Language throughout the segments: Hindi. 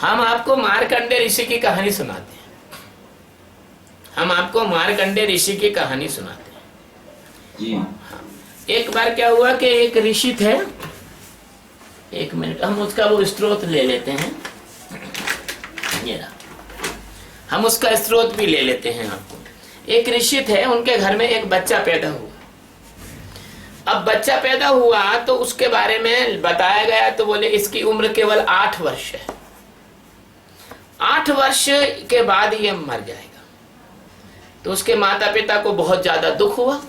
हम आपको मार्कंडे ऋषि की कहानी सुनाते हैं। हम आपको मार्कंडे ऋषि की कहानी सुनाते हैं जी। एक बार क्या हुआ कि एक ऋषि थे, एक मिनट हम उसका वो स्रोत ले लेते हैं, ये रहा, हम उसका स्रोत भी ले लेते हैं आपको। एक ऋषि थे, उनके घर में एक बच्चा पैदा हुआ। अब बच्चा पैदा हुआ तो उसके बारे में बताया गया, तो बोले इसकी उम्र केवल 8 वर्ष है, 8 वर्ष के बाद ये मर जाएगा। तो उसके माता पिता को बहुत ज्यादा दुख हुआ।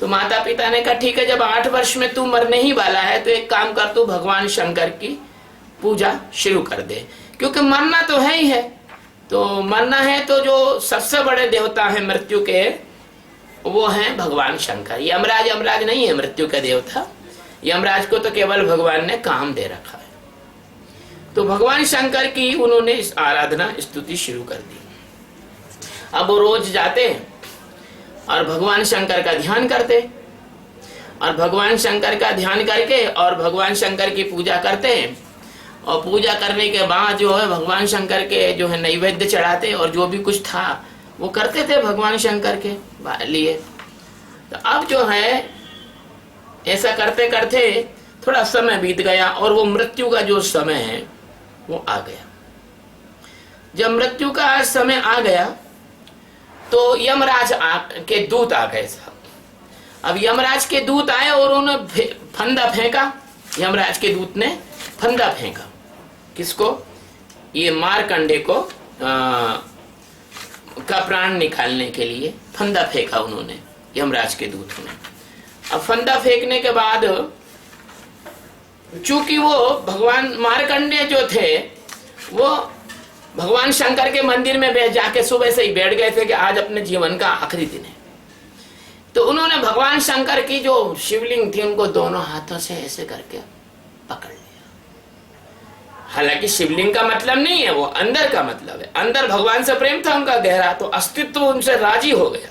तो माता पिता ने कहा ठीक है, जब 8 वर्ष में तू मरने ही वाला है तो एक काम कर, तू भगवान शंकर की पूजा शुरू कर दे, क्योंकि मरना तो है ही है। तो मरना है तो जो सबसे बड़े देवता हैं मृत्यु के, वो हैं भगवान शंकर। यमराज यमराज नहीं है मृत्यु का देवता, यमराज को तो केवल भगवान ने काम दे रखा है। तो भगवान शंकर की उन्होंने इस आराधना स्तुति शुरू कर दी। अब वो रोज जाते और भगवान शंकर का ध्यान करते, और भगवान शंकर का ध्यान करके और भगवान शंकर की पूजा करते हैं, और पूजा करने के बाद जो है भगवान शंकर के जो है नैवेद्य चढ़ाते, और जो भी कुछ था वो करते थे भगवान शंकर के लिए। तो अब जो है ऐसा करते करते थोड़ा समय बीत गया, और वो मृत्यु का जो समय है वो आ गया। जब मृत्यु का समय आ गया तो यमराज के दूत आ गए साहब। अब यमराज के दूत आए और उन्होंने फंदा फेंका, यमराज के दूत ने फंदा फेंका। किसको? ये मार्कंडे को का प्राण निकालने के लिए फंदा फेंका उन्होंने, यमराज के दूत ने। अब फंदा फेंकने के बाद चूंकि वो भगवान मार्कंडे जो थे वो भगवान शंकर के मंदिर में जाके सुबह से ही बैठ गए थे कि आज अपने जीवन का आखिरी दिन है। तो उन्होंने भगवान शंकर की जो शिवलिंग थी उनको दोनों हाथों से ऐसे करके पकड़ लिया। हालांकि शिवलिंग का मतलब नहीं है, वो अंदर का मतलब है। अंदर भगवान से प्रेम था उनका गहरा, तो अस्तित्व उनसे राजी हो गया,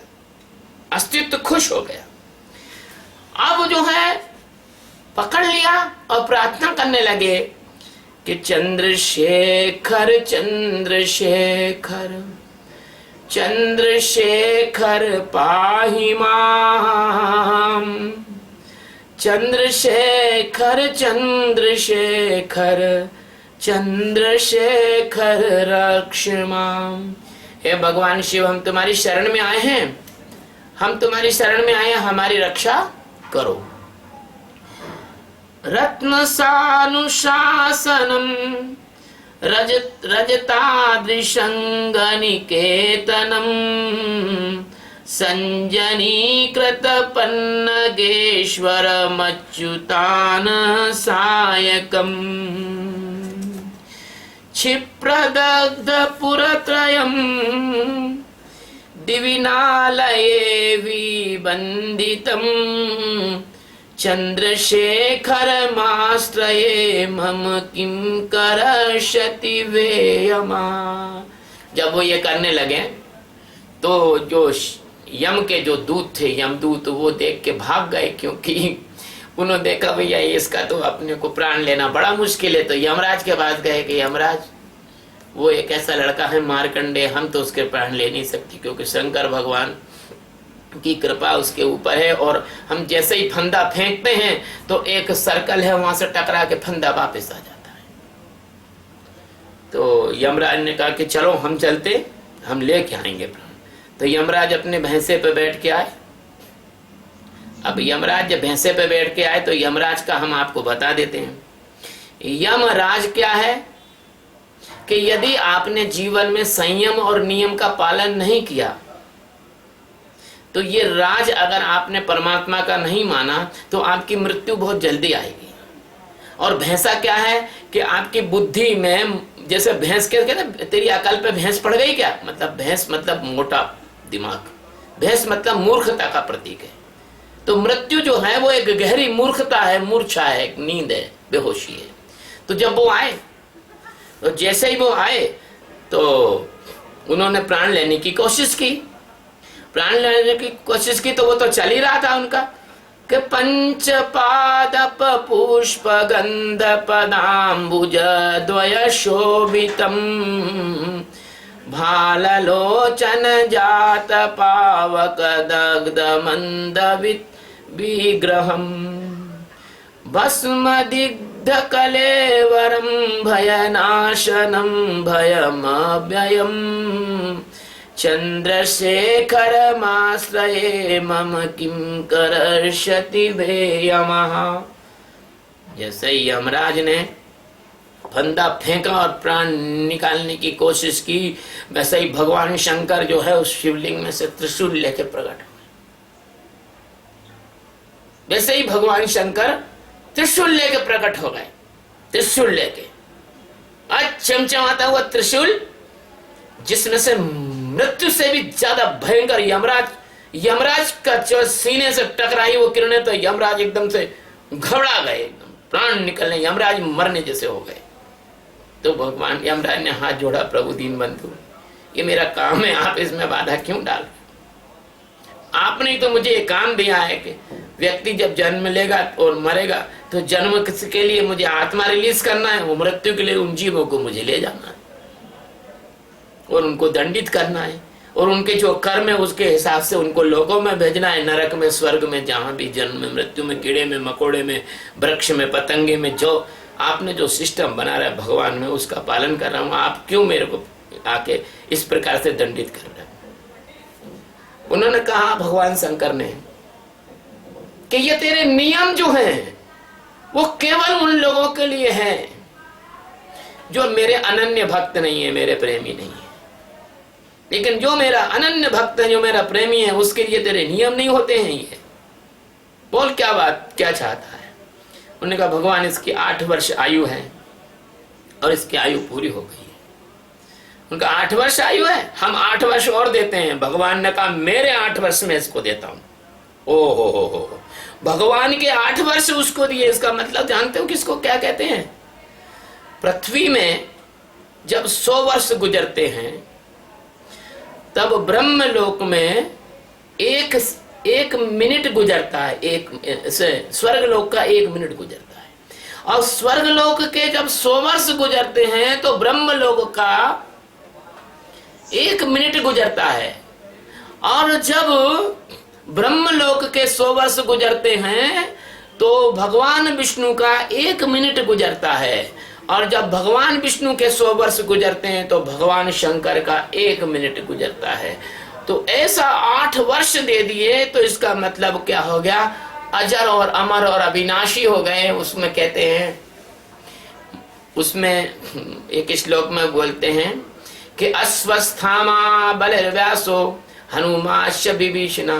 अस्तित्व खुश हो गया। अब जो है पकड़ लिया और प्रार्थना करने लगे कि चंद्रशेखर चंद्रशेखर चंद्रशेखर पाहि माम, चंद्रशेखर चंद्रशेखर चंद्रशेखर रक्ष माम। हे भगवान शिव, हम तुम्हारी शरण में आए हैं, हम तुम्हारी शरण में आए हैं, हमारी रक्षा करो। रत्न सानुशासनम रजतादृशंगनिकेतनम संजनीकृत पन्नगेश्वरमच्युतान सायकम क्षिप्रदग्ध पुरत्रयम् दिविनालये विबन्दितम् चंद्रशेखर माश्रये मम किम करशति वेयमा। जब वो ये करने लगे तो जो यम के जो दूत थे, यमदूत, वो देख के भाग गए, क्योंकि उन्होंने देखा भैया इसका तो अपने को प्राण लेना बड़ा मुश्किल है। तो यमराज के पास गए कि यमराज, वो एक ऐसा लड़का है मार्कंडे, हम तो उसके प्राण ले नहीं सकते, क्योंकि शंकर भगवान की कृपा उसके ऊपर है, और हम जैसे ही फंदा फेंकते हैं तो एक सर्कल है, वहां से टकरा के फंदा वापस आ जाता है। तो यमराज ने कहा कि चलो हम चलते, हम लेके आएंगे प्राण। तो यमराज अपने भैंसे पे बैठ के आए। अब यमराज जब भैंसे पे बैठ के आए तो यमराज का हम आपको बता देते हैं। यमराज क्या है कि यदि आपने जीवन में संयम और नियम का पालन नहीं किया तो ये राज, अगर आपने परमात्मा का नहीं माना तो आपकी मृत्यु बहुत जल्दी आएगी। और भैंसा क्या है कि आपकी बुद्धि में, जैसे भैंस के कहते तेरी अकल पे भैंस पड़ गई क्या, मतलब भैंस मतलब मोटा दिमाग, भैंस मतलब मूर्खता का प्रतीक है। तो मृत्यु जो है वो एक गहरी मूर्खता है, मूर्छा है, एक नींद है, बेहोशी है। तो जब वो आए, तो जैसे ही वो आए तो उन्होंने प्राण लेने की कोशिश की। प्राण लेने की कोशिश की तो वो तो चल ही रहा था उनका, कि पंचपादप पुष्प गंध पदाम्बुज द्वय शोभितम भाललोचन जात पावक दग्ध मंद विग्रहम भस्म दिग्ध कलेवरम भयनाशनम भयमव्ययम चंद्रशेखर माश्रये मम किम करष्यति भेयमः। जैसे यमराज ने फंदा फेंका और प्राण निकालने की कोशिश की, वैसे ही भगवान शंकर जो है उस शिवलिंग में से त्रिशूल लेके प्रकट हुए। वैसे ही भगवान शंकर त्रिशूल लेके प्रकट हो गए। त्रिशूल लेके आज चमचमाता हुआ त्रिशूल, जिसमें से मृत्यु से भी ज्यादा भयंकर यमराज का जो सीने से टकराई वो किरणें, तो यमराज एकदम से घबरा गए, एकदम प्राण निकलने, यमराज मरने जैसे हो गए। तो भगवान यमराज ने हाथ जोड़ा, प्रभु दीन बंधु, ये मेरा काम है, आप इसमें बाधा क्यों डाल रहे? आपने तो मुझे ये काम दिया है कि व्यक्ति जब जन्म लेगा और मरेगा तो जन्म के लिए मुझे आत्मा रिलीज करना है, वो मृत्यु के लिए उन जीवों को मुझे ले जाना है और उनको दंडित करना है, और उनके जो कर्म है उसके हिसाब से उनको लोकों में भेजना है, नरक में, स्वर्ग में, जहां भी जन्म में, मृत्यु में, कीड़े में, मकोड़े में, वृक्ष में, पतंगे में, जो आपने जो सिस्टम बना रहा है भगवान में, उसका पालन कर रहा हूं। आप क्यों मेरे को आके इस प्रकार से दंडित कर रहे हैं? उन्होंने कहा, भगवान शंकर ने, कि ये तेरे नियम जो हैं वो केवल उन लोगों के लिए है जो मेरे अनन्य भक्त नहीं है, मेरे प्रेमी नहीं है। लेकिन जो मेरा अनन्य भक्त है, जो मेरा प्रेमी है, उसके लिए तेरे नियम नहीं होते हैं। ये बोल क्या बात, क्या चाहता है? उन्होंने कहा, भगवान इसकी 8 वर्ष आयु है और इसकी आयु पूरी हो गई है। उनका 8 वर्ष आयु है, हम 8 वर्ष और देते हैं। भगवान ने कहा, मेरे 8 वर्ष में इसको देता हूं। ओ हो, भगवान के 8 वर्ष उसको दिए। इसका मतलब जानते हो किसको क्या कहते हैं? पृथ्वी में जब 100 वर्ष गुजरते हैं तब ब्रह्मलोक में एक मिनट गुजरता है, स्वर्गलोक का 1 मिनट गुजरता है। और स्वर्गलोक के जब 100 वर्ष गुजरते हैं तो ब्रह्मलोक का 1 मिनट गुजरता है। और जब ब्रह्मलोक के 100 वर्ष गुजरते हैं तो भगवान विष्णु का 1 मिनट गुजरता है। और जब भगवान विष्णु के 100 वर्ष गुजरते हैं तो भगवान शंकर का 1 मिनट गुजरता है। तो ऐसा 8 वर्ष दे दिए, तो इसका मतलब क्या हो गया? अजर और अमर और अविनाशी हो गए। उसमें कहते हैं, उसमें एक श्लोक में बोलते हैं कि अश्वस्थामा बलिर्व्यासो हनुमाश्च विभीषणा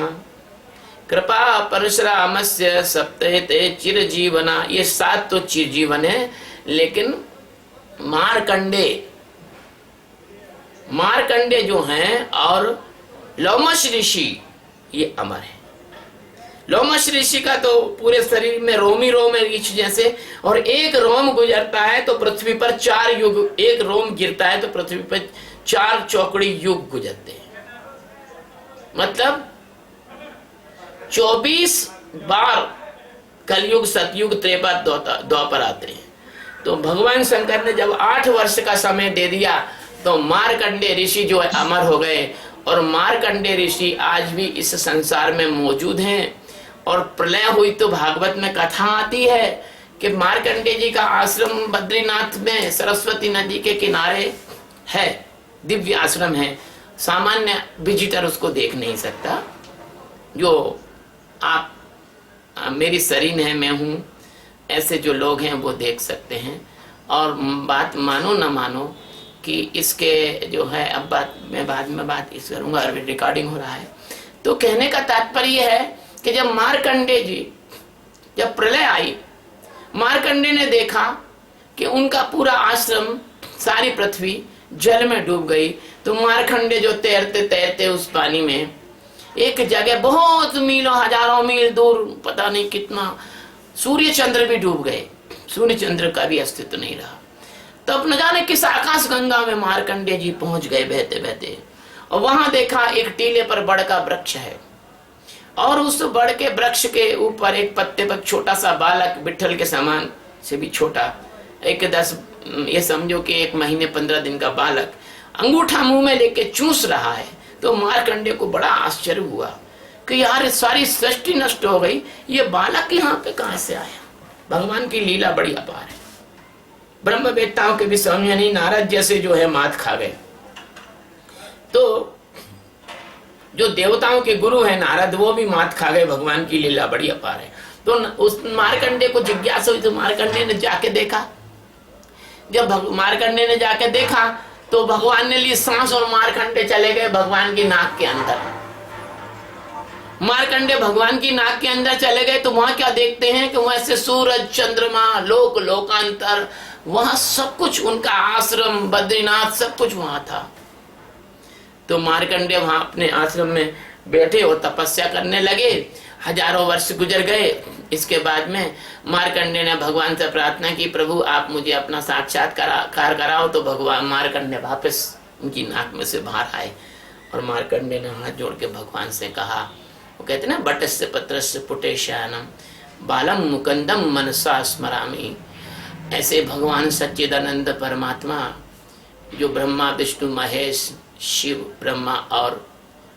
कृपा परशुरामस्य सप्तैते चिरजीवना। ये 7 तो चिरजीवन है, लेकिन मार्कंडे जो हैं और लोमश ऋषि ये अमर है। लोमश ऋषि का तो पूरे शरीर में रोम ही रोम है, रीछ जैसे, और एक रोम गुजरता है तो पृथ्वी पर 4 युग, एक रोम गिरता है तो पृथ्वी पर 4 चौकड़ी युग गुजरते हैं। मतलब 24 बार कलयुग, सतयुग, त्रेता, द्वापर आते हैं। तो भगवान शंकर ने जब 8 वर्ष का समय दे दिया तो मार्कंडे ऋषि जो है अमर हो गए। और मार्कंडे ऋषि आज भी इस संसार में मौजूद हैं। और प्रलय हुई तो भागवत में कथा आती है कि मार्कंडे जी का आश्रम बद्रीनाथ में सरस्वती नदी के किनारे है, दिव्य आश्रम है। सामान्य विजिटर उसको देख नहीं सकता। जो आप, मेरी शरीर है, मैं हूं, ऐसे जो लोग हैं वो देख सकते हैं। और बात मानो ना मानो कि इसके जो है, अब बाद में बात इस करूंगा, अभी रिकॉर्डिंग हो रहा है। तो कहने का तात्पर्य है कि जब मार्कंडे जी, जब प्रलय आई, मार्कंडे ने देखा कि उनका पूरा आश्रम, सारी पृथ्वी जल में डूब गई। तो मार्कंडे जो तैरते तैरते उस पानी में एक जगह बहुत मीलों, हजारों मील दूर, पता नहीं कितना, सूर्य चंद्र भी डूब गए, सूर्य चंद्र का भी अस्तित्व नहीं रहा। तब न जाने किस आकाश गंगा में मार्कंडे जी पहुंच गए बहते बहते। और वहां देखा एक टीले पर बड़ का वृक्ष है और उस बड़ के वृक्ष के ऊपर एक पत्ते पर छोटा सा बालक, विट्ठल के समान से भी छोटा, ये समझो कि 1 महीने 15 दिन का बालक अंगूठा मुंह में लेके चूस रहा है। तो मार्कंडेय को बड़ा आश्चर्य हुआ कि यार सारी सृष्टि नष्ट हो गई, ये बालक यहाँ पे कहां से आया। भगवान की लीला बड़ी अपार है। ब्रह्मवेत्ताओं के भी समझ में नहीं, नारद जैसे जो है मात खा गए। तो जो देवताओं के गुरु है नारद, वो भी मात खा गए। भगवान की लीला बड़ी अपार है। तो उस मार्कंडेय को जिज्ञासा हुई, तो मार्कंडेय ने जाके देखा। जब मार्कंडेय ने जाके देखा तो भगवान ने ली सांस और मार्कंडेय चले गए भगवान की नाक के अंदर। मार्कंडेय भगवान की नाक के अंदर चले गए तो वहां क्या देखते हैं कि वहां से सूरज, चंद्रमा, लोक लोकांतर, वहां सब कुछ, उनका आश्रम, बद्रीनाथ, सब कुछ वहां था। तो मार्कंडेय वहां अपने आश्रम में बैठे और तपस्या करने लगे। हजारों वर्ष गुजर गए। इसके बाद में मार्कंडेय ने भगवान से प्रार्थना की, प्रभु आप मुझे अपना साक्षात्कार कराओ। तो भगवान मार्कंडेय वापस उनकी नाक में से बाहर आए और मार्कंडेय ने हाथ जोड़ के भगवान से कहा, वो कहते ना, बटस्य पत्रस्य पुटे शयनम बालम मुकुंदम मनसा स्मरामि। ऐसे भगवान सच्चिदानंद परमात्मा जो ब्रह्मा विष्णु महेश, शिव, ब्रह्मा और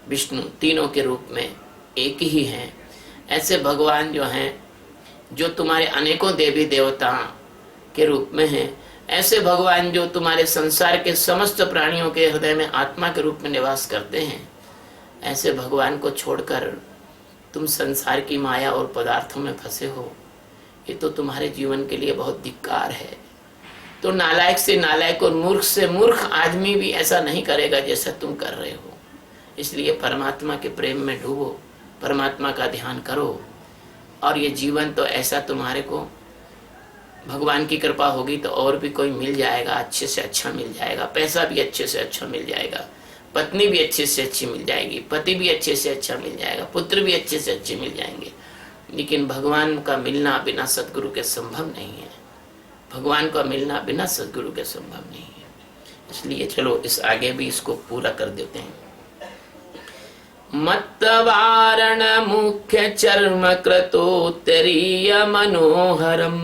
विष्णु तीनों के रूप में एक ही हैं, ऐसे भगवान जो हैं, जो तुम्हारे अनेकों देवी देवता के रूप में हैं, ऐसे भगवान जो तुम्हारे संसार के समस्त प्राणियों के हृदय में आत्मा के रूप में निवास करते हैं, ऐसे भगवान को छोड़कर तुम संसार की माया और पदार्थों में फंसे हो, ये तो तुम्हारे जीवन के लिए बहुत धिक्कार है। तो नालायक से नालायक और मूर्ख से मूर्ख आदमी भी ऐसा नहीं करेगा जैसा तुम कर रहे हो। इसलिए परमात्मा के प्रेम में डूबो, परमात्मा का ध्यान करो, और ये जीवन तो ऐसा तुम्हारे को भगवान की कृपा होगी तो और भी कोई मिल जाएगा, अच्छे से अच्छा मिल जाएगा, पैसा भी अच्छे से अच्छा मिल जाएगा, पत्नी भी अच्छे से अच्छी मिल जाएगी, पति भी अच्छे से अच्छा मिल जाएगा, पुत्र भी अच्छे से अच्छे मिल जाएंगे। लेकिन भगवान का मिलना बिना सदगुरु के संभव नहीं है। भगवान का मिलना बिना सदगुरु के संभव नहीं है। इसलिए चलो इस आगे भी इसको पूरा कर देते हैं। मत्तवारण मुख्य चर्म कृतोत्तरीय मनोहरम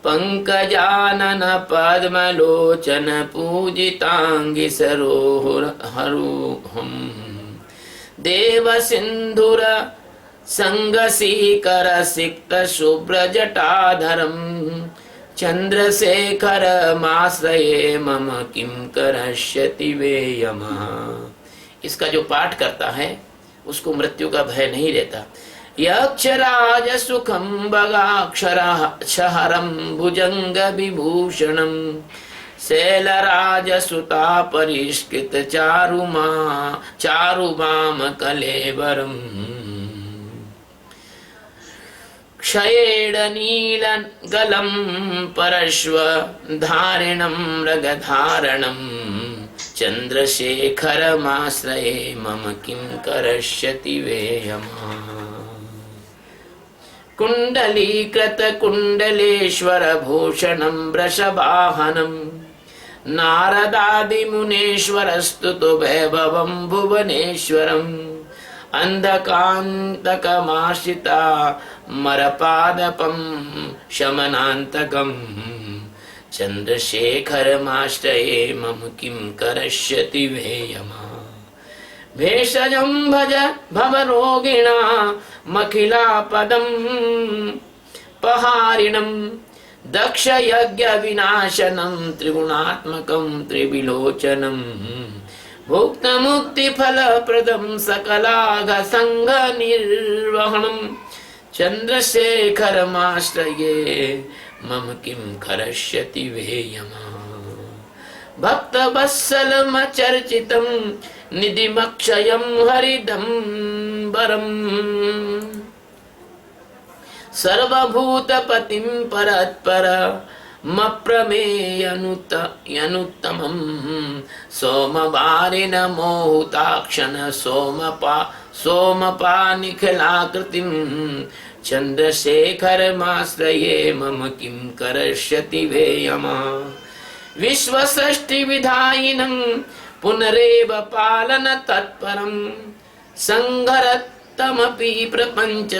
पंकजानन पद्मलोचन पूजितांगी सरोहरुहम देव सिंधुर संगसीकर सिक्त शुभ्र जटाधरम चंद्रशेखर माश्रये मम किम करष्यति वेयम। इसका जो पाठ करता है उसको मृत्यु का भय नहीं रहता। यक्षराज सुखम बगाक्षरहरम भुजंग विभूषणम शैलराज सुता परिष्कृत चारुमाम कलेवरम क्षयेण नीलगलं परश्व धारिणं मृगधारणं चंद्रशेखरमाश्रये मम किं करष्यति वेयमा। कुंडलीकृत कुंडलेश्वर भूषणं वृषभाहनं नारदादिमुनेश्वरस्तुतो वैभवं भुवनेश्वरम् अंधकांतकमाश्रिता मरपादपं शमनांतकं चंद्रशेखरमाश्रये मम किं करष्यति वेयमा। भेषजं भज भवरोगिणा मखिलापदं पहारिणं दक्षयज्ञ विनाशनं त्रिगुणात्मकं त्रिविलोचनं भुक्त मुक्ति फल प्रदम सकलाघ संग निर्वहणम चंद्रशेखरमाश्रये मम किं करष्यति वेयमा। भक्त वत्सलम चर्चितं निधिमक्षयं हरिदंबरं सर्वभूतपतिं परत्पर मप्रमेयनुत्तमं सोमवारिण मोहुताक्षण सोमपानिखिलाकृतिं चंद्रशेखरमाश्रये मम किं करष्यति वेयमा। विश्वसृष्टिविधायिनं पुनरेव पालन तत्परं तमपि प्रपंच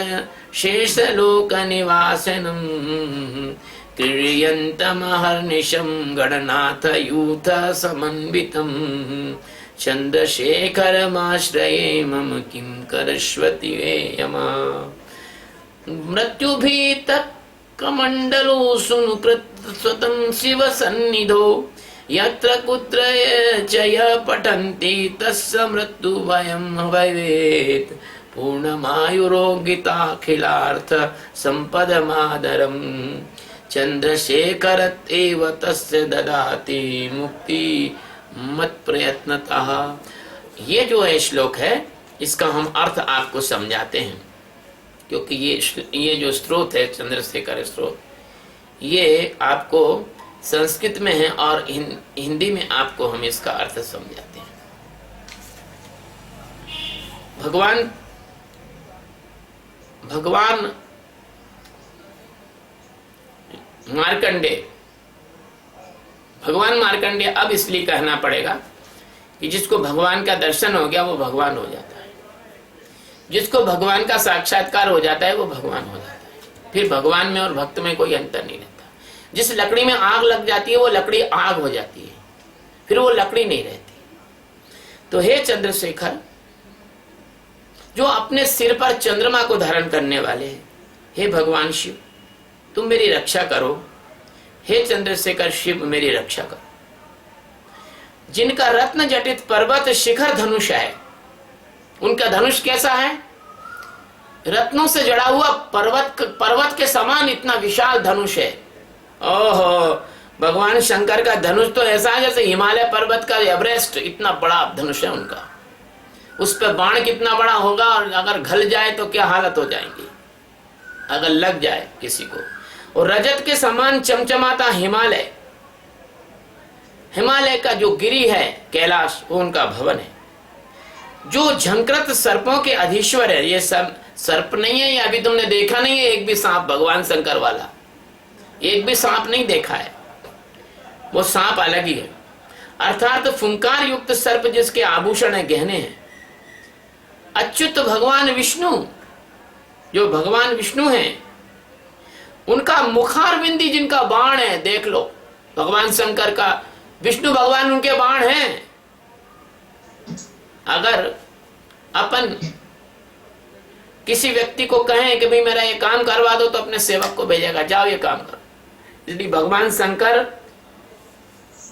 शेषलोक निवासनम् क्रीडयन्तमहर्निशं गणनाथ यूथ समन्वितम् चंद्रशेखरमाश्रये मम किं करश्वति वे यमा। मृत्युभीतकमण्डलो सुनुकृतस्वतं शिव सन्निधो यत्र कुत्र च य पठन्ति तस्य मृत्युभयं भवेत् पूर्णमायुरोगिताखिलार्थ सम्पदमादरम् चंद्रशेखरत्येव तस्य ददाति मुक्ति मत प्रयत्नतः। ये जो है श्लोक है इसका हम अर्थ आपको समझाते हैं, क्योंकि ये जो स्रोत है चंद्रशेखर स्रोत, ये आपको संस्कृत में है और हिंदी में आपको हम इसका अर्थ समझाते हैं। भगवान मार्कंडे अब इसलिए कहना पड़ेगा कि जिसको भगवान का दर्शन हो गया वो भगवान हो जाता है, जिसको भगवान का साक्षात्कार हो जाता है वो भगवान हो जाता है। फिर भगवान में और भक्त में कोई अंतर नहीं रहता। जिस लकड़ी में आग लग जाती है वो लकड़ी आग हो जाती है, फिर वो लकड़ी नहीं रहती। तो हे चंद्रशेखर, जो अपने सिर पर चंद्रमा को धारण करने वाले हैं, हे भगवान शिव तुम मेरी रक्षा करो। हे चंद्रशेखर शिव मेरी रक्षा करो। जिनका रत्न जटित पर्वत शिखर धनुष है, उनका धनुष कैसा है? रत्नों से जड़ा हुआ पर्वत के समान इतना विशाल धनुष है। ओहो, भगवान शंकर का धनुष तो ऐसा है जैसे हिमालय पर्वत का एवरेस्ट इतना बड़ा धनुष है उनका। उस पर बाण कितना बड़ा होगा, और अगर घल जाए तो क्या हालत हो जाएगी अगर लग जाए किसी को। और रजत के समान चमचमाता हिमालय का जो गिरी है कैलाश, वो उनका भवन है। जो झंकृत सर्पों के अधीश्वर है, ये सब सर्प नहीं है, ये अभी तुमने देखा नहीं है एक भी सांप, भगवान शंकर वाला एक भी सांप नहीं देखा है, वो सांप अलग ही है। अर्थात फुंकार युक्त सर्प जिसके आभूषण है, गहने हैं। अच्युत भगवान विष्णु, जो भगवान विष्णु हैं, उनका मुखारविंदी जिनका बाण है, देख लो भगवान शंकर का, विष्णु भगवान उनके बाण हैं। अगर अपन किसी व्यक्ति को कहें कि भाई मेरा ये काम करवा दो, तो अपने सेवक को भेजेगा, जाओ ये काम करो। इसलिए भगवान शंकर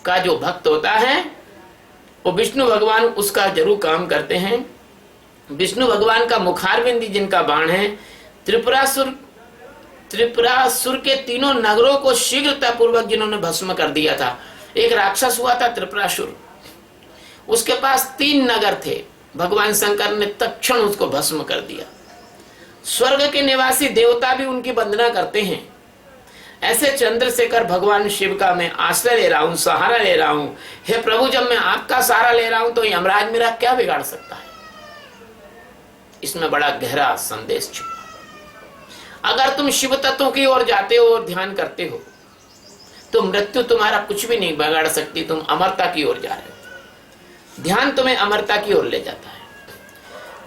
का जो भक्त होता है वो विष्णु भगवान उसका जरूर काम करते हैं। विष्णु भगवान का मुखारविंदी जिनका बाण है, त्रिपुरासुर के तीनों नगरों को शीघ्रता पूर्वक जिन्होंने भस्म कर दिया था। एक राक्षस हुआ था त्रिपुरासुर, उसके पास 3 नगर थे, भगवान शंकर ने तत्क्षण उसको भस्म कर दिया। स्वर्ग के निवासी देवता भी उनकी वंदना करते हैं। ऐसे चंद्रशेखर भगवान शिव का मैं आश्रय ले रहा हूं, सहारा ले रहा हूं। हे प्रभु, जब मैं आपका सहारा ले रहा हूं तो यमराज मेरा क्या बिगाड़ सकता है? इसमें बड़ा गहरा संदेश छुपा। अगर तुम शिव तत्व की ओर जाते हो और ध्यान करते हो तो मृत्यु तुम्हारा कुछ भी नहीं बिगाड़ सकती। तुम अमरता की ओर जा रहे हो, ध्यान तुम्हें अमरता की ओर ले जाता है।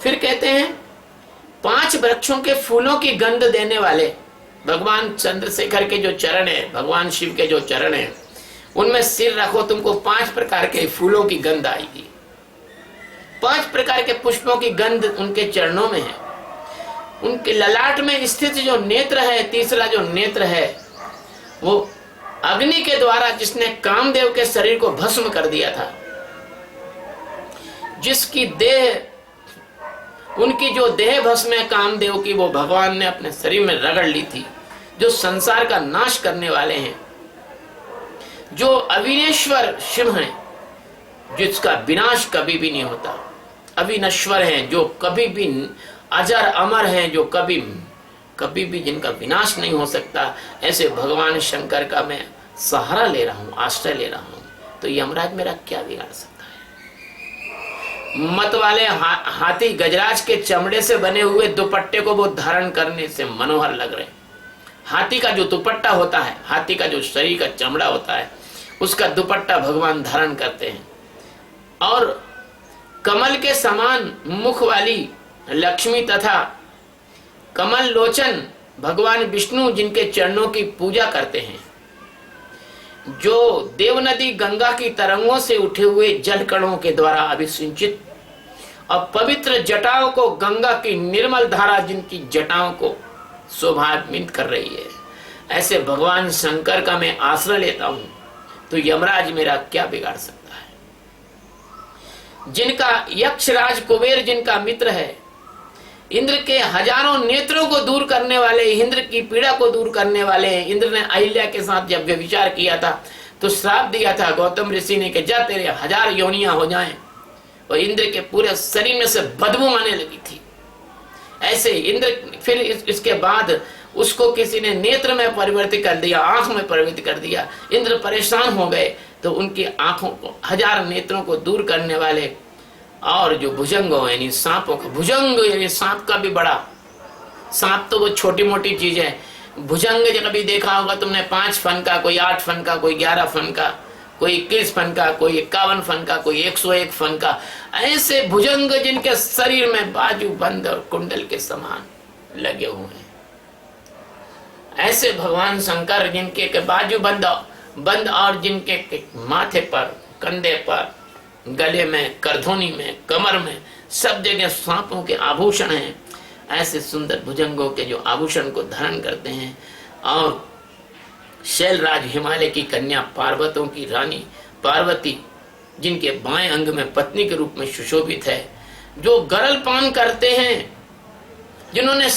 फिर कहते हैं 5 वृक्षों के फूलों की गंध देने वाले भगवान चंद्रशेखर के जो चरण है, भगवान शिव के जो चरण है, उनमें सिर रखो, तुमको 5 प्रकार के फूलों की गंध आएगी। 5 प्रकार के पुष्पों की गंध उनके चरणों में है। उनके ललाट में स्थित जो नेत्र है, तीसरा जो नेत्र है, वो अग्नि के द्वारा जिसने कामदेव के शरीर को भस्म कर दिया था, जिसकी देह, उनकी जो देह भस्म है कामदेव की, वो भगवान ने अपने शरीर में रगड़ ली थी। जो संसार का नाश करने वाले हैं, जो अविनेश्वर शिव हैं, जिसका विनाश कभी भी नहीं होता, अविनश्वर हैं, जो कभी भी अजर अमर हैं, जो कभी भी जिनका विनाश नहीं हो सकता, ऐसे भगवान शंकर का मैं सहारा ले रहा हूं, आश्रय ले रहा हूं, तो यमराज मेरा क्या बिगाड़ सकता है? मत वाले हाथी गजराज के चमड़े से बने हुए दुपट्टे को वो धारण करने से मनोहर लग रहे हैं। हाथी का जो दुपट्टा होता है, हाथी का जो शरीर का चमड़ा होता है, उसका दुपट्टा भगवान धारण करते हैं। और कमल के समान मुख वाली लक्ष्मी तथा कमल लोचन भगवान विष्णु जिनके चरणों की पूजा करते हैं, जो देवनदी गंगा की तरंगों से उठे हुए जल कणों के द्वारा अभिसिंचित और पवित्र जटाओं को गंगा की निर्मल धारा जिनकी जटाओं को शोभान्वित कर रही है, ऐसे भगवान शंकर का मैं आश्रय लेता हूं तो यमराज मेरा क्या बिगाड़ सकता है। जिनका यक्षराज कुबेर जिनका मित्र है, इंद्र के हजारों नेत्रों को दूर करने वाले, इंद्र की पीड़ा को दूर करने वाले, इंद्र ने अहिल्या के साथ जब व्यभिचार किया था तो श्राप दिया था गौतम ऋषि ने कि जा तेरे 1000 योनियां हो जाएं, और इंद्र के पूरे शरीर में से बदबू आने लगी थी। ऐसे इंद्र फिर इसके बाद उसको किसी ने नेत्र में परिवर्तित कर दिया, आंख में परिवर्तित कर दिया। इंद्र परेशान हो गए तो उनकी आंखों को 1000 नेत्रों को दूर करने वाले और जो भुजंग हो यानी सांपों का, भुजंग यानी सांप का भी बड़ा, सांप तो वो छोटी मोटी चीज है, भुजंग कभी देखा होगा तुमने, 5 फन का, कोई 8 फन का, कोई 11 फन का, कोई 21 फन का, कोई 51 फन का, कोई 101 फन का, ऐसे भुजंग जिनके शरीर में बाजू बंद और कुंडल के समान लगे हुए हैं। ऐसे भगवान शंकर जिनके के बाजू बंद और जिनके माथे पर, कंधे पर, गले में, करधोनी में, कमर में, सब जगह सांपों के आभूषण हैं। ऐसे सुंदर भुजंगों के जो आभूषण को धारण करते हैं, और शैलराज हिमालय की कन्या पार्वतों की रानी पार्वती जिनके बाएं अंग में पत्नी के रूप में सुशोभित है, जो गरल पान करते हैं, जिन्होंने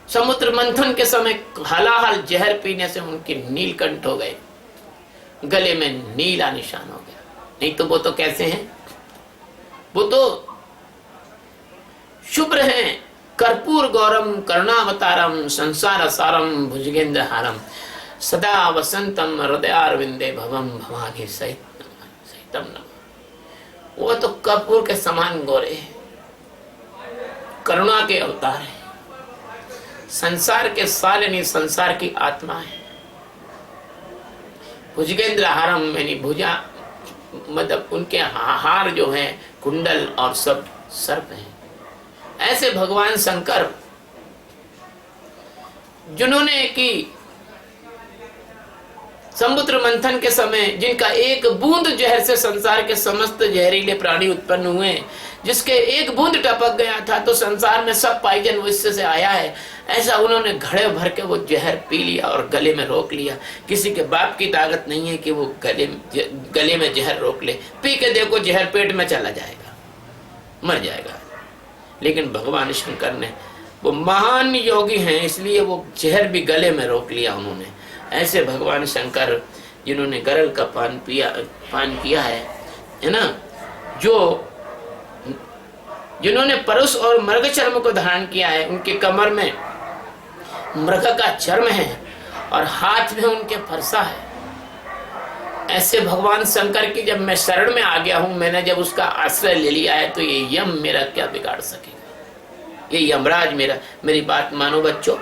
समुद्र मंथन के समय हलाहल जहर पीने से उनके नीलकंठ हो गए, गले में नीला निशान हो गया। नहीं तो वो तो कैसे हैं, वो तो शुभ्र हैं, कर्पूर गौरम करुणावतारम संसार सारम भुजगेंद्र हारम सदा वसंतम हृदयारविंदे भवम भवानी सहितम नमः। वो तो कर्पूर के समान गोरे हैं, करुणा के अवतार है, संसार के सालिनी, संसार की आत्मा है। भुजगेंद्र हारम यानी भुजा मतलब उनके हार जो है कुंडल और सब सर्प हैं। ऐसे भगवान शंकर जिन्होंने कि समुद्र मंथन के समय जिनका एक बूंद जहर से संसार के समस्त जहरीले प्राणी उत्पन्न हुए, जिसके एक बूंद टपक गया था तो संसार में सब पाइजन उससे से आया है, ऐसा उन्होंने घड़े भर के वो जहर पी लिया और गले में रोक लिया। किसी के बाप की ताकत नहीं है कि वो गले में जहर रोक ले, पी के देखो जहर पेट में चला जाएगा, मर जाएगा। लेकिन भगवान शंकर ने, वो महान योगी हैं, इसलिए वो जहर भी गले में रोक लिया उन्होंने। ऐसे भगवान शंकर जिन्होंने गरल का पान किया है ना, जिन्होंने परुष और मृग चर्म को धारण किया है, उनके कमर में मृग का चर्म है और हाथ में उनके फरसा है। ऐसे भगवान शंकर की जब मैं शरण में आ गया हूं, मैंने जब उसका आश्रय ले लिया है, तो ये यम मेरा क्या बिगाड़ सकेगा, ये यमराज मेरी बात मानो बच्चों।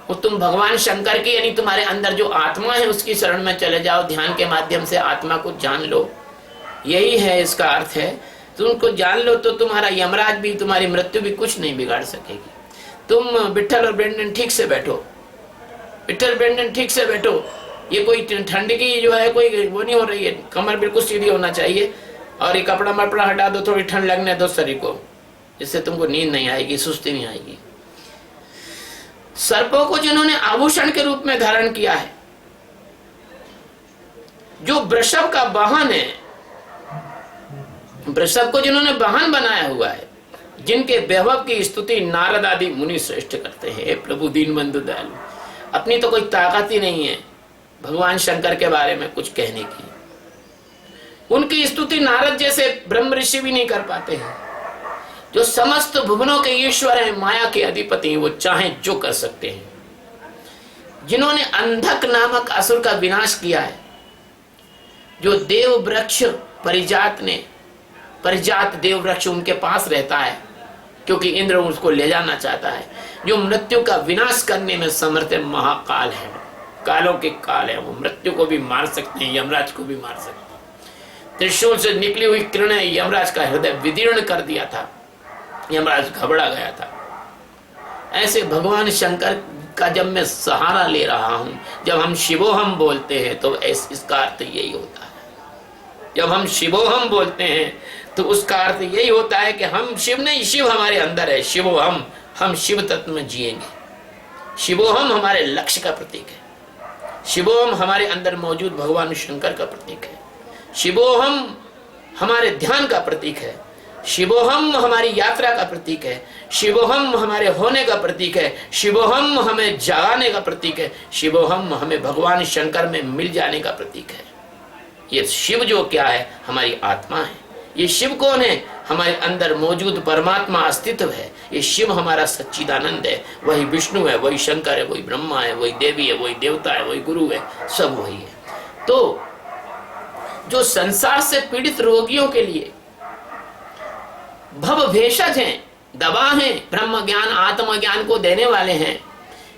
वो तुम भगवान शंकर की यानी तुम्हारे अंदर जो आत्मा है उसकी शरण में चले जाओ, ध्यान के माध्यम से आत्मा को जान लो, यही है इसका अर्थ है। तुम उनको जान लो तो तुम्हारा यमराज भी, तुम्हारी मृत्यु भी कुछ नहीं बिगाड़ सकेगी। तुम विट्ठल और ब्रेंडन ठीक से बैठो, विट्ठल ब्रेंडन ठीक से बैठो। ये कोई ठंड की जो है कोई वो नहीं हो रही है, कमर बिल्कुल सीधी होना चाहिए और ये कपड़ा मपड़ा हटा दो, थोड़ी ठंड लगने दो शरीर को, इससे तुमको नींद नहीं आएगी, सुस्ती नहीं आएगी। सर्पों को जिन्होंने आभूषण के रूप में धारण किया है, जो वृषभ का वाहन है, वृषभ को जिन्होंने वाहन बनाया हुआ है, जिनके वैभव की स्तुति नारद आदि मुनि श्रेष्ठ करते हैं। हे प्रभु दीनबंधु दयालु, अपनी तो कोई ताकत ही नहीं है भगवान शंकर के बारे में कुछ कहने की। उनकी स्तुति नारद जैसे ब्रह्म ऋषि भी नहीं कर पाते हैं। जो समस्त भुवनों के ईश्वर हैं, माया के अधिपति हैं, वो चाहे जो कर सकते हैं। जिन्होंने अंधक नामक असुर का विनाश किया है, जो देव वृक्ष परिजात देव वृक्ष उनके पास रहता है, क्योंकि इंद्र उसको ले जाना चाहता है, जो मृत्यु का विनाश करने में समर्थ है, महाकाल है, कालों के काल है, वो मृत्यु को भी मार सकते हैं, यमराज को भी मार सकते हैं। त्रिशूल से निकली हुई किरणें यमराज का हृदय विदीर्ण कर दिया था, यमराज घबरा गया था। ऐसे भगवान शंकर का जब मैं सहारा ले रहा हूं, जब हम शिवोहम बोलते हैं तो इसका अर्थ यही होता है। जब हम शिवोहम बोलते हैं तो उसका अर्थ यही होता है कि हम शिव नहीं, शिव हमारे अंदर है। शिवोहम, हम शिव तत्व में जिएंगे। शिवोहम हमारे लक्ष्य का प्रतीक है। शिवोहम हमारे अंदर मौजूद भगवान शंकर का प्रतीक है। शिवोहम हमारे ध्यान का प्रतीक है। शिवोहम हमारी यात्रा का प्रतीक है। शिवोहम हमारे होने का प्रतीक है। शिवोहम हमें जगाने का प्रतीक है। शिवोहम हमें भगवान शंकर में मिल जाने का प्रतीक है। ये शिव जो क्या है, हमारी आत्मा है। ये शिव कौन है? हमारे अंदर मौजूद परमात्मा अस्तित्व है। ये शिव हमारा सच्चिदानंद है। वही विष्णु है, वही शंकर है, वही ब्रह्मा है, वही देवी है, वही देवता है, वही गुरु है, सब वही है। तो जो संसार से पीड़ित रोगियों के लिए भव भेषज हैं, दवा हैं, ब्रह्म ज्ञान आत्म ज्ञान को देने वाले हैं,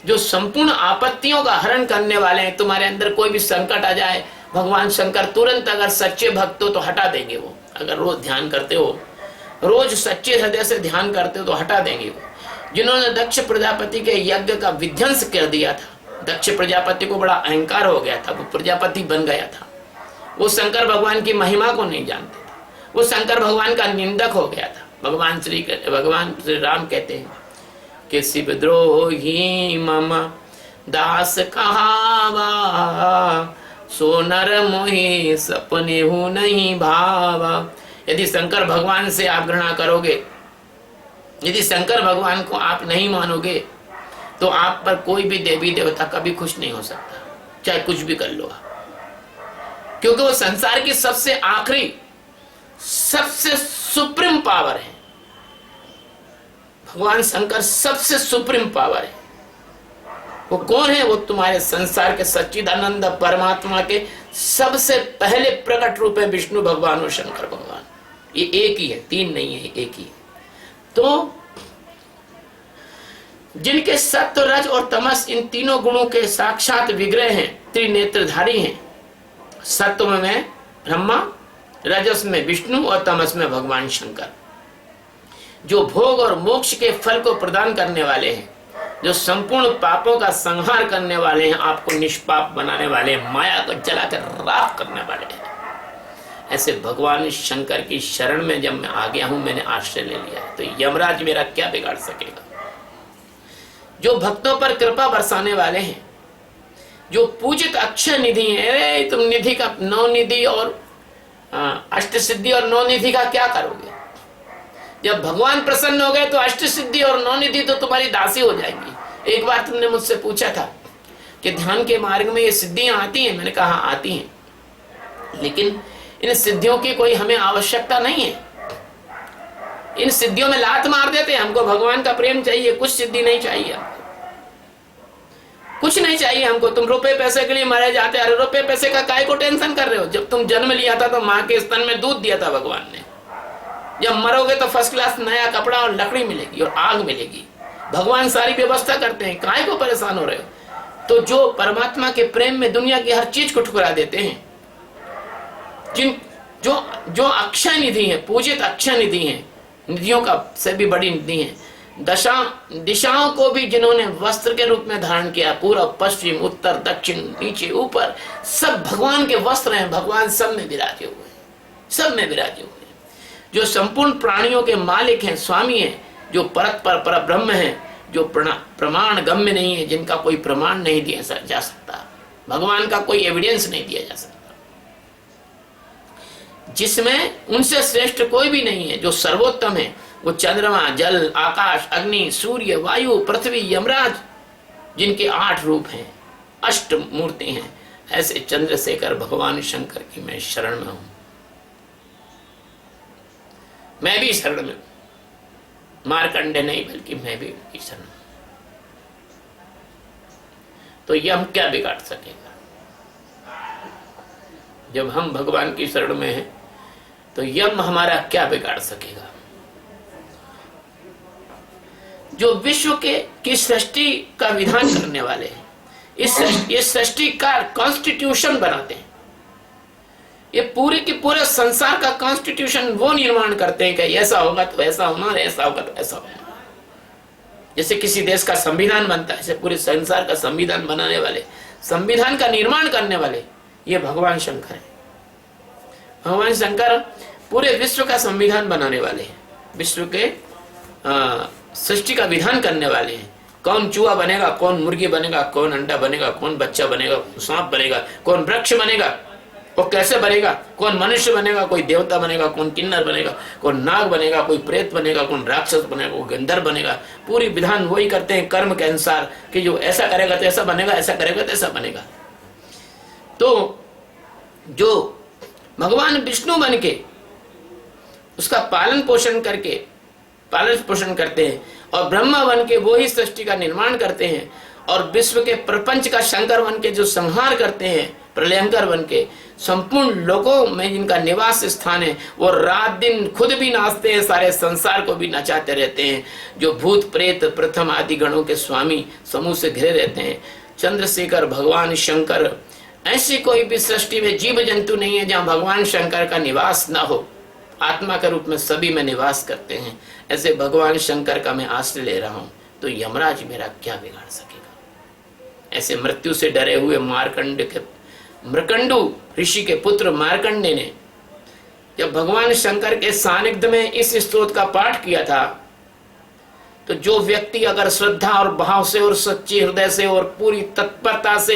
जो संपूर्ण आपत्तियों का हरण करने वाले हैं। तुम्हारे अंदर कोई भी संकट आ जाए, भगवान शंकर तुरंत, अगर सच्चे भक्त हो तो हटा देंगे वो। अगर रोज ध्यान करते हो, रोज सच्चे हृदय से ध्यान करते हो तो हटा देंगे वो। जिन्होंने दक्ष प्रजापति के यज्ञ का विध्वंस कर दिया था, दक्ष प्रजापति को बड़ा अहंकार हो गया था, वो प्रजापति बन गया था। वो शंकर भगवान की महिमा को नहीं जानते थे, वो शंकर भगवान का निंदक हो गया था। भगवान श्री राम कहते हैं कि शिवद्रोही मम दास कहावा, सो नर मोहि सपने हूँ नहीं भावा। यदि शंकर भगवान से आप घृणा करोगे, यदि शंकर भगवान को आप नहीं मानोगे, तो आप पर कोई भी देवी देवता कभी खुश नहीं हो सकता, चाहे कुछ भी कर लो आप। क्योंकि वो संसार की सबसे आखिरी, सबसे सुप्रीम पावर है। भगवान शंकर सबसे सुप्रीम पावर है। वो कौन है? वो तुम्हारे संसार के सच्चिदानंद परमात्मा के सबसे पहले प्रकट रूप है विष्णु भगवान और शंकर भगवान। ये एक ही है, तीन नहीं है, एक ही है। तो जिनके सत्व, रज और तमस, इन तीनों गुणों के साक्षात विग्रह हैं, त्रिनेत्रधारी हैं। सत्व में ब्रह्मा, रजस में विष्णु और तमस में भगवान शंकर, जो भोग और मोक्ष के फल को प्रदान करने वाले हैं, जो संपूर्ण पापों का संहार करने वाले हैं, आपको निष्पाप बनाने वाले, माया को जलाकर राख करने वाले हैं। ऐसे भगवान शंकर की शरण में जब मैं आ गया हूं, मैंने आश्रय ले लिया है, तो यमराज मेरा क्या बिगाड़ सकेगा? जो भक्तों पर कृपा बरसाने वाले हैं, जो पूजित अक्षय निधि है। अरे तुम निधि का, नौ निधि और अष्ट सिद्धि और नौ निधि का क्या करोगे? जब भगवान प्रसन्न हो गए तो अष्ट सिद्धि और नौ निधि तो तुम्हारी दासी हो जाएंगी। एक बार तुमने मुझसे पूछा था कि ध्यान के मार्ग में ये सिद्धियां आती हैं। मैंने कहा आती हैं, लेकिन इन सिद्धियों की कोई हमें आवश्यकता नहीं है। इन सिद्धियों में लात मार देते हैं। हमको भगवान का प्रेम चाहिए, कुछ सिद्धि नहीं चाहिए, कुछ नहीं चाहिए हमको। तुम रुपए पैसे के लिए मारे जाते। अरे रुपए पैसे का काय को टेंशन कर रहे हो? जब तुम जन्म लिया था तो माँ के स्तन में दूध दिया था भगवान ने। जब मरोगे तो फर्स्ट क्लास नया कपड़ा और लकड़ी मिलेगी और आग मिलेगी। भगवान सारी व्यवस्था करते हैं, काय को परेशान हो रहे हो? तो जो परमात्मा के प्रेम में दुनिया की हर चीज को ठुकरा देते हैं, जिन जो अक्षय निधि है, पूजित अक्षय निधि है, निधियों का से भी बड़ी निधि है, दिशाओं को भी जिन्होंने वस्त्र के रूप में धारण किया, पूर्व पश्चिम उत्तर दक्षिण नीचे ऊपर, सब भगवान के वस्त्र हैं। भगवान सब में विराजे हुए, सब में विराजे हुए। जो संपूर्ण प्राणियों के मालिक हैं, स्वामी हैं, जो पर ब्रह्म हैं, जो प्रमाण गम्य नहीं है, जिनका कोई प्रमाण नहीं दिया जा सकता, भगवान का कोई एविडेंस नहीं दिया जा सकता, जिसमें उनसे श्रेष्ठ कोई भी नहीं है, जो सर्वोत्तम है। वो चंद्रमा, जल, आकाश, अग्नि, सूर्य, वायु, पृथ्वी, यमराज, जिनके 8 रूप हैं, अष्ट मूर्ति हैं, ऐसे चंद्रशेखर भगवान शंकर की मैं शरण में हूं। मैं भी शरण में, मार्कंडे नहीं बल्कि मैं भी उनकी शरण में। तो यम क्या बिगाड़ सकेगा? जब हम भगवान की शरण में हैं तो यम हमारा क्या बिगाड़ सकेगा? जो विश्व की सृष्टि का विधान करने वाले हैं, इस सृष्टि का कॉन्स्टिट्यूशन बनाते हैं, ये पूरे के पूरे संसार का कॉन्स्टिट्यूशन वो निर्माण करते हैं कि ऐसा होगा तो ऐसा होना, ऐसा होगा तो ऐसा होना। जैसे किसी देश का संविधान बनता है, ऐसे पूरे संसार का संविधान बनाने वाले, संविधान का निर्माण करने वाले ये भगवान शंकर है। भगवान शंकर पूरे विश्व का संविधान बनाने वाले हैं, विश्व के सृष्टि का विधान करने वाले हैं। कौन चूहा बनेगा, कौन मुर्गी बनेगा, कौन अंडा बनेगा, कौन बच्चा बनेगा, सांप बनेगा, कौन वृक्ष बनेगा, वो कैसे बनेगा, कौन मनुष्य बनेगा, कोई देवता बनेगा, कौन किन्नर बनेगा, कौन नाग बनेगा, कोई प्रेत बनेगा, कौन राक्षस बनेगा, कोई गंधर्व बनेगा। पूरी विधान वही करते हैं कर्म के अनुसार कि जो ऐसा करेगा तो ऐसा बनेगा, ऐसा करेगा तो ऐसा बनेगा। तो जो भगवान विष्णु बन के उसका पालन पोषण करते हैं और ब्रह्मा बन के वो ही सृष्टि का निर्माण करते हैं और विश्व के प्रपंच का शंकर बन के जो संहार करते हैं, प्रलयंकर बन के संपूर्ण लोगों में जिनका निवास स्थान है, वो रात दिन खुद भी नाचते हैं, सारे संसार को भी नचाते रहते हैं। जो भूत प्रेत प्रथम आदि गणों के स्वामी समूह से घिरे रहते हैं, चंद्रशेखर भगवान शंकर, ऐसी कोई भी सृष्टि में जीव जंतु नहीं है जहां भगवान शंकर का निवास ना हो। आत्मा के रूप में सभी में निवास करते हैं। ऐसे भगवान शंकर का मैं आश्रय ले रहा हूं तो यमराज मेरा क्या बिगाड़ सकेगा। ऐसे मृत्यु से डरे हुए मृकंडू ऋषि के पुत्र मार्कंडे ने जब भगवान शंकर के सानिध्य में इस स्तोत्र का पाठ किया था, तो जो व्यक्ति अगर श्रद्धा और भाव से और सच्चे हृदय से और पूरी तत्परता से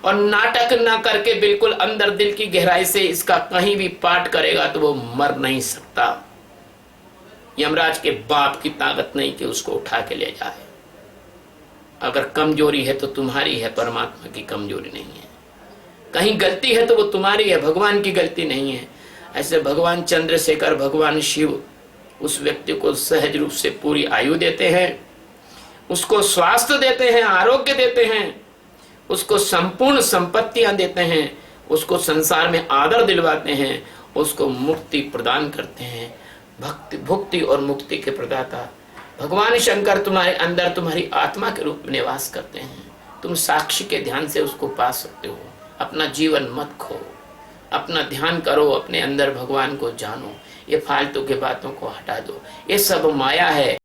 और नाटक ना करके बिल्कुल अंदर दिल की गहराई से इसका कहीं भी पाठ करेगा तो वो मर नहीं सकता। यमराज के बाप की ताकत नहीं कि उसको उठा के ले जाए। अगर कमजोरी है तो तुम्हारी है, परमात्मा की कमजोरी नहीं है। कहीं गलती है तो वो तुम्हारी है, भगवान की गलती नहीं है। ऐसे भगवान चंद्रशेखर भगवान शिव उस व्यक्ति को सहज रूप से पूरी आयु देते हैं, उसको स्वास्थ्य देते हैं, आरोग्य देते हैं, उसको संपूर्ण संपत्तियां देते हैं, उसको संसार में आदर दिलवाते हैं, उसको मुक्ति प्रदान करते हैं। भक्ति और मुक्ति के प्रदाता भगवान शंकर तुम्हारे अंदर तुम्हारी आत्मा के रूप में निवास करते हैं। तुम साक्षी के ध्यान से उसको पा सकते हो। अपना जीवन मत खो, अपना ध्यान करो, अपने अंदर भगवान को जानो। ये फालतू के बातों को हटा दो, ये सब माया है।